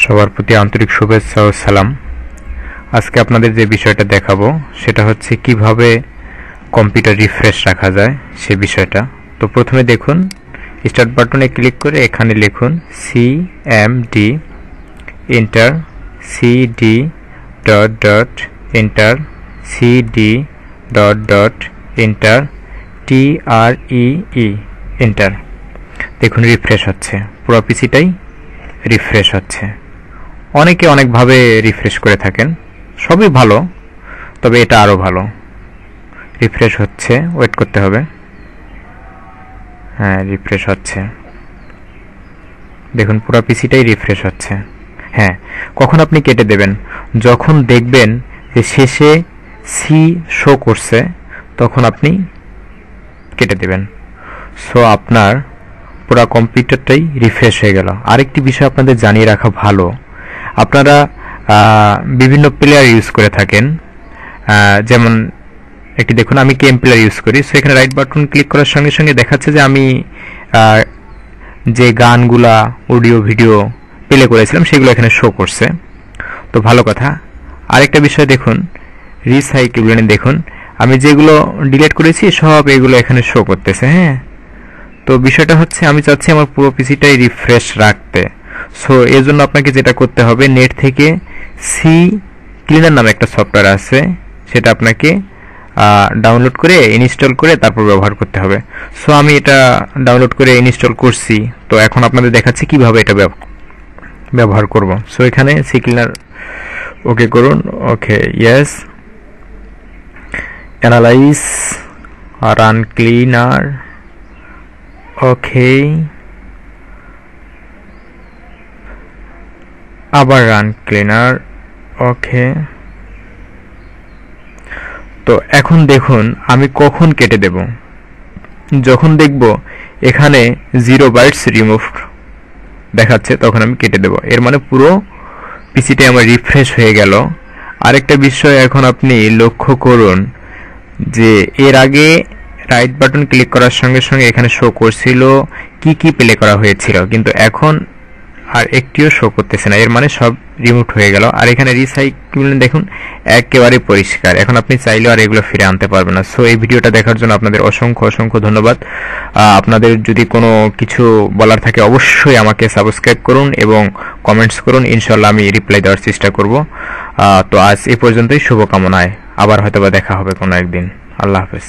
সবার প্রতি আন্তরিক শুভেচ্ছা ও সালাম। আজকে আপনাদের যে বিষয়টা দেখাবো সেটা হচ্ছে কিভাবে কম্পিউটার রিফ্রেশ রাখা যায় সে বিষয়টা। তো প্রথমে দেখুন, স্টার্ট বাটনে ক্লিক করে এখানে লিখুন CMD enter, CD dot dot enter, CD dot dot enter, TREE enter. দেখুন রিফ্রেশ হচ্ছে, পুরো পিসিটাই রিফ্রেশ হচ্ছে। অনেকে অনেকভাবে রিফ্রেশ করে থাকেন, সবই ভালো, তবে এটা আরও ভালো। রিফ্রেশ হচ্ছে, ওয়েট করতে হবে। হ্যাঁ, রিফ্রেশ হচ্ছে, দেখুন পুরো পিসিটাই রিফ্রেশ হচ্ছে। হ্যাঁ, কখন আপনি কেটে দেবেন? যখন দেখবেন যে শেষে সি শো করছে তখন আপনি কেটে দেবেন। সো আপনার পুরো কম্পিউটারটাই রিফ্রেশ হয়ে গেল। আরেকটি বিষয় আপনাদের জানিয়ে রাখা ভালো, আপনারা বিভিন্ন প্লেয়ার ইউজ করে থাকেন, যেমন একটি দেখুন আমি কেম প্লেয়ার ইউজ করি। সো এখানে রাইট বাটন ক্লিক করার সঙ্গে সঙ্গে দেখাচ্ছে যে আমি যে গানগুলা অডিও ভিডিও প্লে করেছিলাম সেগুলো এখানে শো করছে। তো ভালো কথা। আরেকটা বিষয় দেখুন, রিসাইকেল দেখুন আমি যেগুলো ডিলিট করেছি সব এগুলো এখানে শো করতেছে। হ্যাঁ, তো বিষয়টা হচ্ছে আমি চাচ্ছি আমার পুরো পিসিটাই রিফ্রেশ রাখতে। সো এর জন্য আপনাকে যেটা করতে হবে, নেট থেকে সি ক্লিনার নামে একটা সফটওয়্যার আছে, সেটা আপনাকে ডাউনলোড করে ইনস্টল করে তারপর ব্যবহার করতে হবে। সো আমি এটা ডাউনলোড করে ইনস্টল করছি, তো এখন আপনাদের দেখাচ্ছি কিভাবে এটা ব্যবহার করব। সো এখানে সি ক্লিনার ওকে করুন, okay yes, analyse run cleaner, okay, আবার রান ক্লিনার, ওকে। তো এখন দেখুন আমি কখন কেটে দেব, যখন দেখব এখানে 0 বাইটস রিমুভ দেখাচ্ছে তখন আমি কেটে দেব। এর মানে পুরো পিসিটা আমার রিফ্রেশ হয়ে গেল। আরেকটা বিষয় এখন আপনি লক্ষ্য করুন যে এর আগে রাইট বাটন ক্লিক করার সঙ্গে সঙ্গে এখানে শো করছিল কি কি প্লে করা হয়েছিল, কিন্তু এখন আর একটিও শো করতেছে না। এর মানে সব রিমুভ হয়ে গেল। আর এখানে রিসাইকেল দেখুন একেবারে পরিষ্কার, এখন আপনি চাইলেও আর এগুলো ফিরে আনতে পারবেন না। সো এই ভিডিওটা দেখার জন্য আপনাদের অসংখ্য অসংখ্য ধন্যবাদ। আপনাদের যদি কোনো কিছু বলার থাকে অবশ্যই আমাকে সাবস্ক্রাইব করুন এবং কমেন্টস করুন, ইনশাল্লাহ আমি রিপ্লাই দেওয়ার চেষ্টা করব। তো আজ এই পর্যন্তই, শুভকামনায়। আবার হয়তোবা দেখা হবে কোনো একদিন। আল্লাহ হাফেজ।